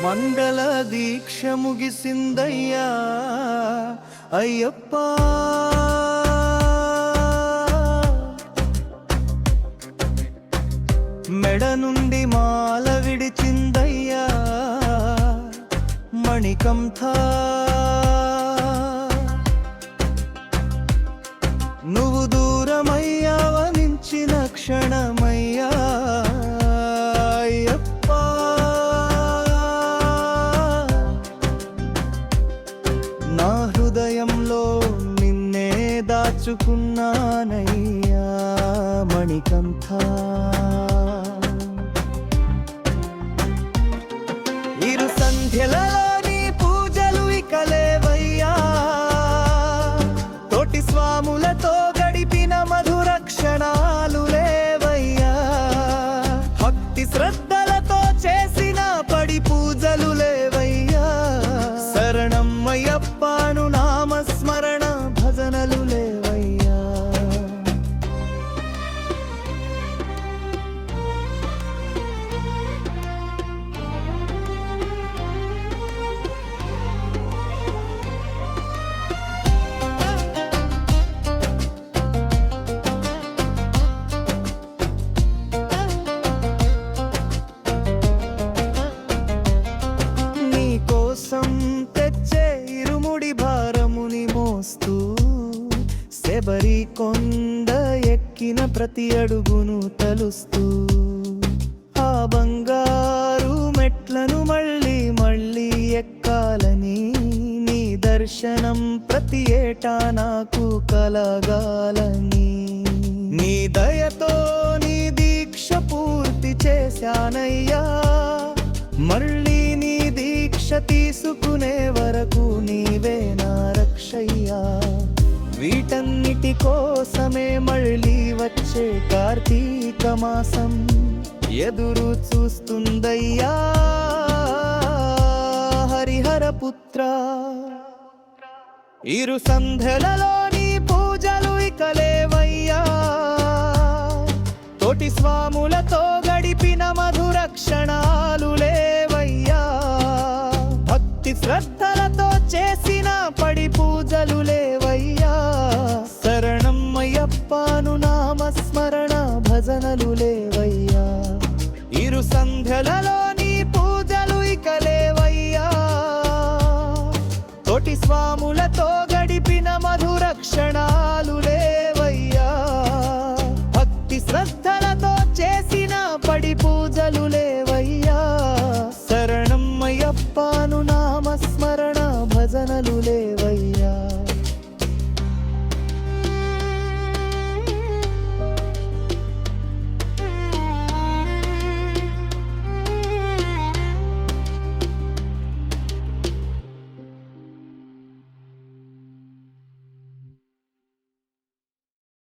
మండల దీక్ష ముగిసిందయ్యా అయ్యప్ప. మెడ నుండి మాల విడిచిందయ్యా మణికంఠ. నువ్వు దూరమయ్యావనించిన క్షణమయ్యా అయ్యప్ప. నా హృదయంలో నిన్నే దాచుకున్నానయ్యా మణికంఠ. ఇరు సంధ్యలలో నీ పూజలు ఇక లేవయ్యా. తోటి స్వాములతో గడిపిన మధుర క్షణాలు లేవయ్యా. భక్తి శ్రద్ధలతో చేసిన పడి పూజలు లేవయ్యా. శరణమయ్యప్పను నామస్మరణ భజనలు లేవయ్యా. తెచ్చే ఇరుముడి భారముని మోస్తూ శబరి కొండ ఎక్కిన ప్రతి అడుగును తలుస్తూ ఆ బంగారు మెట్లను మళ్ళీ మళ్ళీ ఎక్కాలని నీ దర్శనం ప్రతి ఏటా నాకు కలగాలని నీ దయతో నీ దీక్ష పూర్తి చేశానయ్యా. మళ్ళీ నీ దీక్ష తీసుకునే వరకు నీవే నా రక్షయ్యా. వీటన్నిటి కోసమే మళ్ళీ వచ్చే కార్తీక మాసం ఎదురు చూస్తుందయ్యా హరిహర పుత్ర. ఇరు సంధ్యలలో నీ పూజలు ఇక లేవయ్యా. తోటి స్వాములతో గడిపిన మధుర క్షణాలు లేవయ్యా. భక్తి శ్రద్ధలతో చేసిన పడి పూజలు లేవయ్యా. శరణమయ్యప్పను నామస్మరణ భజనలు లేవయ్యా. ఇరు సంధ్యలలో